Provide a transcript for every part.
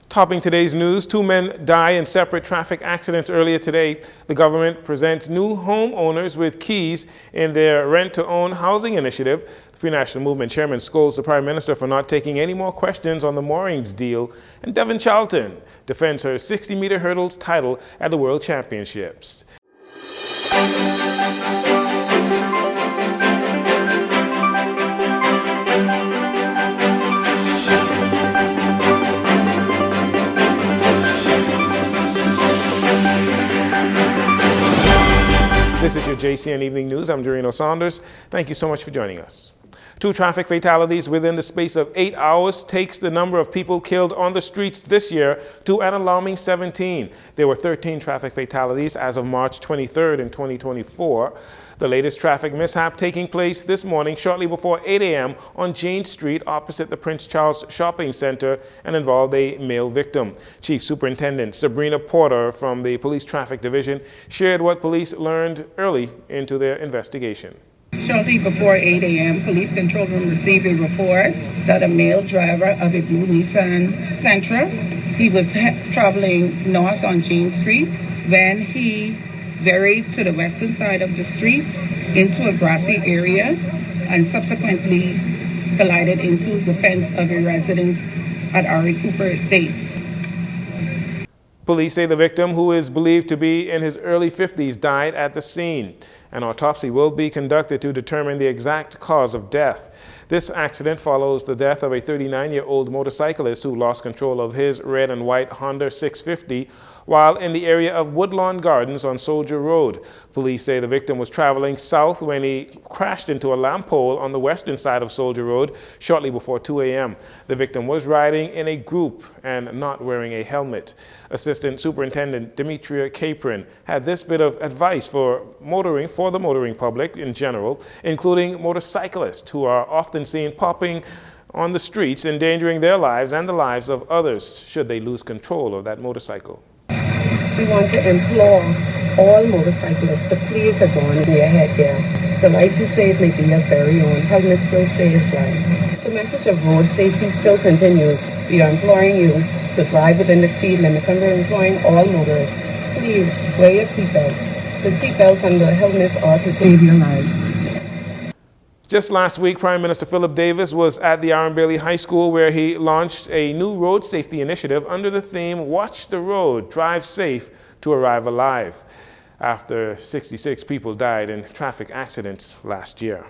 Topping today's news, 2 men die in separate traffic accidents earlier today. The government presents new homeowners with keys in their rent-to-own housing initiative. The Free National Movement chairman scolds the Prime Minister for not taking any more questions on the moorings deal. And Devon Charlton defends her 60-meter hurdles title at the World Championships. This is your Jcn Evening News. I'm Jcn Saunders. Thank you so much for joining us. 2 traffic fatalities within the space of 8 hours takes the number of people killed on the streets this year to an alarming 17. There were 13 traffic fatalities as of March 23rd in 2024. The latest traffic mishap taking place this morning shortly before 8 a.m. on Jane Street opposite the Prince Charles Shopping Center and involved a male victim. Chief Superintendent Sabrina Porter from the Police Traffic Division shared what police learned early into their investigation. Shortly before 8 a.m., police control room received a report that a male driver of a blue Nissan Sentra, he was traveling north on Jane Street when he varied to the western side of the street into a grassy area and subsequently collided into the fence of a residence at Ari Cooper Estates. Police say the victim, who is believed to be in his early 50s, died at the scene. An autopsy will be conducted to determine the exact cause of death. This accident follows the death of a 39-year-old motorcyclist who lost control of his red and white Honda 650 while in the area of Woodlawn Gardens on Soldier Road. Police say the victim was traveling south when he crashed into a lamp pole on the western side of Soldier Road shortly before 2 a.m. The victim was riding in a group and not wearing a helmet. Assistant Superintendent Demetria Capron had this bit of advice for the motoring public in general, including motorcyclists who are often seen popping on the streets, endangering their lives and the lives of others should they lose control of that motorcycle. We want to implore all motorcyclists to please have on their headgear. The life you save may be your very own. Helmet still saves lives. The message of road safety still continues. We are imploring you to drive within the speed limits, and we're imploring all motorists, please wear your seatbelts. The seatbelts and the helmets are to save your lives. Just last week, Prime Minister Philip Davis was at the Aaron Bailey High School where he launched a new road safety initiative under the theme, Watch the Road, Drive Safe to Arrive Alive, after 66 people died in traffic accidents last year.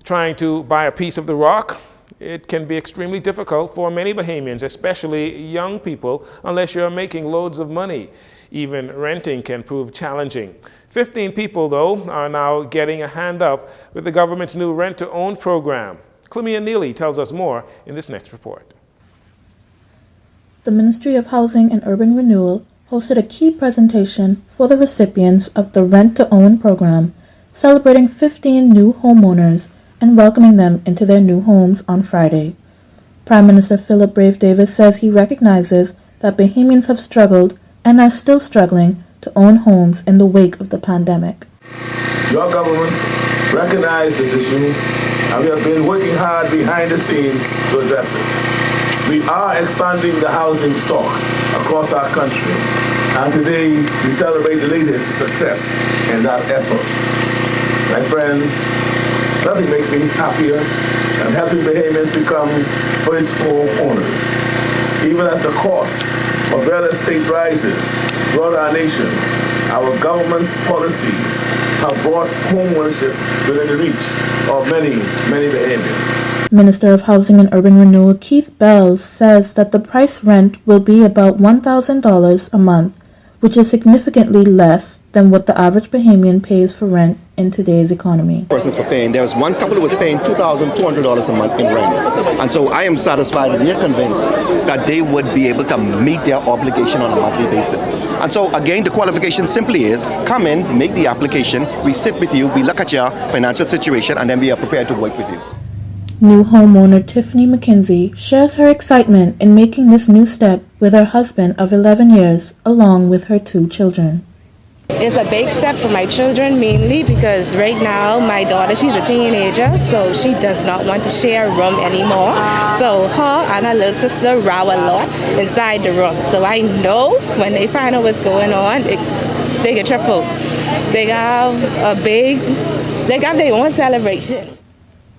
Trying to buy a piece of the rock, it can be extremely difficult for many Bahamians, especially young people, unless you're making loads of money. Even renting can prove challenging. 15 people, though, are now getting a hand up with the government's new rent-to-own program. Clemia Neely tells us more in this next report. The Ministry of Housing and Urban Renewal hosted a key presentation for the recipients of the rent-to-own program, celebrating 15 new homeowners and welcoming them into their new homes on Friday. Prime Minister Philip Brave Davis says he recognizes that Bahamians have struggled and are still struggling to own homes in the wake of the pandemic. Your government recognized this issue, and we have been working hard behind the scenes to address it. We are expanding the housing stock across our country, and today we celebrate the latest success in that effort. My friends, nothing makes me happier than helping Bahamians become first home owners. Even as the cost of real estate rises throughout our nation, our government's policies have brought homeownership within the reach of many, many Bahamians. Minister of Housing and Urban Renewal Keith Bell says that the price rent will be about $1,000 a month, which is significantly less than what the average Bahamian pays for rent in today's economy. Persons were paying. There was one couple who was paying $2,200 a month in rent. And so I am satisfied and we're convinced that they would be able to meet their obligation on a monthly basis. And so again, the qualification simply is come in, make the application, we sit with you, we look at your financial situation, and then we are prepared to work with you. New homeowner Tiffany McKenzie shares her excitement in making this new step with her husband of 11 years, along with her 2 children. It's a big step for my children, mainly because right now my daughter, she's a teenager, so she does not want to share a room anymore. So her and her little sister row a lot inside the room. So I know when they find out what's going on, they get triple. They have their own celebration.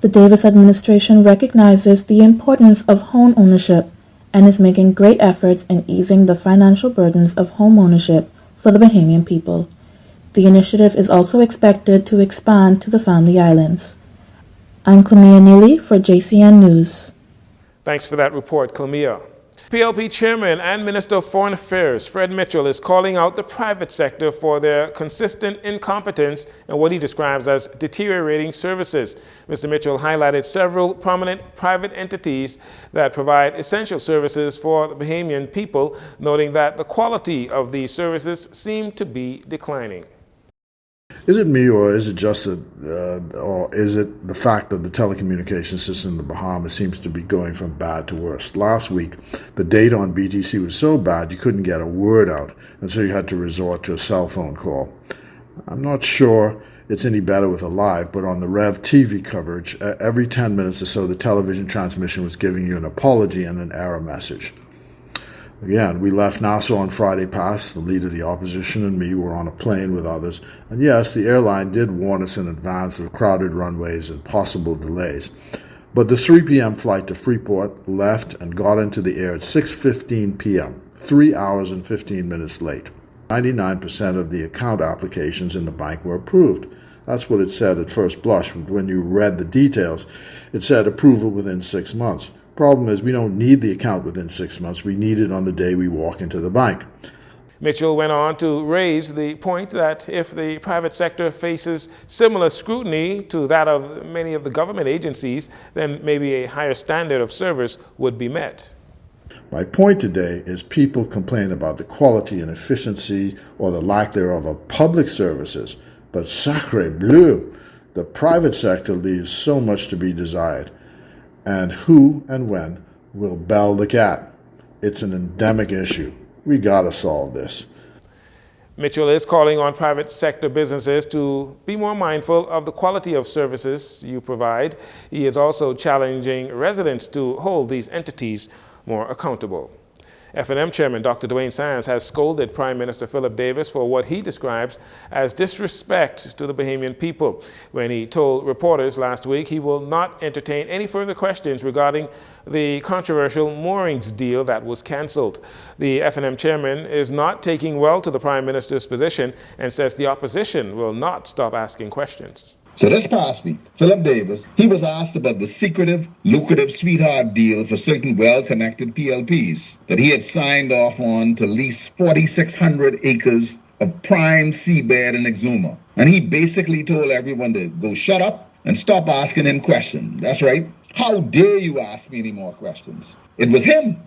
The Davis administration recognizes the importance of home ownership and is making great efforts in easing the financial burdens of home ownership for the Bahamian people. The initiative is also expected to expand to the Family Islands. I'm Clemia Neely for Jcn News. Thanks for that report, Clemia. PLP Chairman and Minister of Foreign Affairs Fred Mitchell is calling out the private sector for their consistent incompetence and what he describes as deteriorating services. Mr. Mitchell highlighted several prominent private entities that provide essential services for the Bahamian people, noting that the quality of these services seem to be declining. Is it me, or is it just or is it the fact that the telecommunications system in the Bahamas seems to be going from bad to worse? Last week, the data on BTC was so bad you couldn't get a word out, and so you had to resort to a cell phone call. I'm not sure it's any better with a live, but on the Rev TV coverage, every 10 minutes or so, the television transmission was giving you an apology and an error message. Again, we left Nassau on Friday past. The leader of the opposition and me were on a plane with others. And yes, the airline did warn us in advance of crowded runways and possible delays. But the 3 p.m. flight to Freeport left and got into the air at 6:15 p.m., 3 hours and 15 minutes late. 99% of the account applications in the bank were approved. That's what it said at first blush. When you read the details, it said approval within 6 months. Problem is, we don't need the account within 6 months. We need it on the day we walk into the bank. Mitchell went on to raise the point that if the private sector faces similar scrutiny to that of many of the government agencies, then maybe a higher standard of service would be met. My point today is people complain about the quality and efficiency or the lack thereof of public services, but sacre bleu, the private sector leaves so much to be desired. And who and when will bell the cat? It's an endemic issue. We gotta solve this. Mitchell is calling on private sector businesses to be more mindful of the quality of services you provide. He is also challenging residents to hold these entities more accountable. F&M Chairman Dr. Dwayne Sands has scolded Prime Minister Philip Davis for what he describes as disrespect to the Bahamian people when he told reporters last week he will not entertain any further questions regarding the controversial moorings deal that was canceled. The F&M Chairman is not taking well to the Prime Minister's position and says the opposition will not stop asking questions. So this past week, Philip Davis, he was asked about the secretive, lucrative sweetheart deal for certain well-connected PLPs that he had signed off on to lease 4,600 acres of prime seabed in Exuma. And he basically told everyone to go shut up and stop asking him questions. That's right. How dare you ask me any more questions? It was him.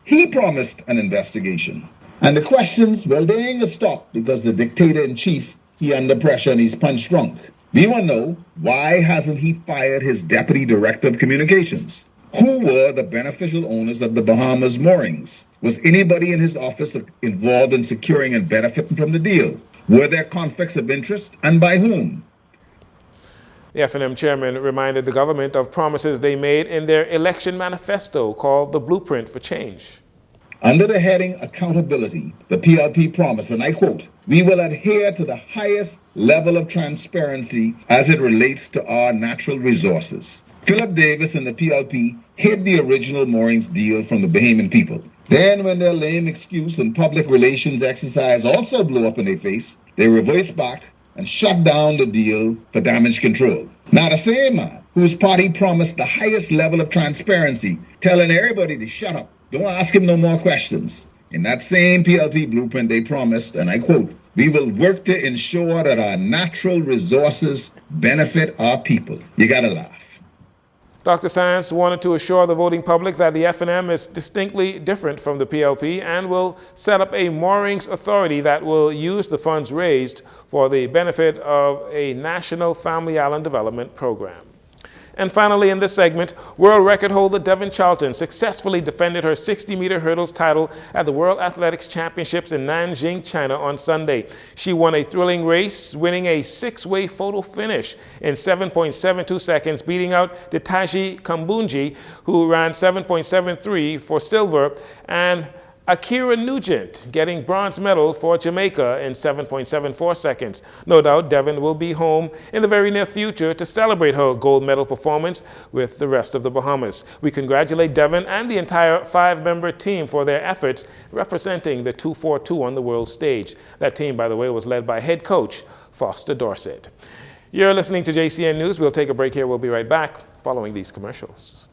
He promised an investigation. And the questions, well, they ain't gonna stop because the dictator-in-chief, he under pressure and he's punch drunk. We want to know, why hasn't he fired his deputy director of communications? Who were the beneficial owners of the Bahamas moorings? Was anybody in his office involved in securing and benefiting from the deal? Were there conflicts of interest, and by whom? The F&M chairman reminded the government of promises they made in their election manifesto called the Blueprint for Change. Under the heading Accountability, the PLP promised, and I quote, "We will adhere to the highest level of transparency as it relates to our natural resources." Philip Davis and the PLP hid the original moorings deal from the Bahamian people. Then, when their lame excuse and public relations exercise also blew up in their face, they reversed back and shut down the deal for damage control. Now, the same man whose party promised the highest level of transparency, telling everybody to shut up, don't ask him no more questions. In that same PLP blueprint, they promised, and I quote, "We will work to ensure that our natural resources benefit our people." You gotta laugh. Dr. Sands wanted to assure the voting public that the F&M is distinctly different from the PLP and will set up a moorings authority that will use the funds raised for the benefit of a national family island development program. And finally, in this segment, world record holder Devin Charlton successfully defended her 60-meter hurdles title at the World Athletics Championships in Nanjing, China on Sunday. She won a thrilling race, winning a 6-way photo finish in 7.72 seconds, beating out Detaji Kambunji, who ran 7.73 for silver, and Akira Nugent getting bronze medal for Jamaica in 7.74 seconds. No doubt Devin will be home in the very near future to celebrate her gold medal performance with the rest of the Bahamas. We congratulate Devin and the entire 5-member team for their efforts representing the 242 on the world stage. That team, by the way, was led by head coach Foster Dorsett. You're listening to JCN News. We'll take a break here. We'll be right back following these commercials.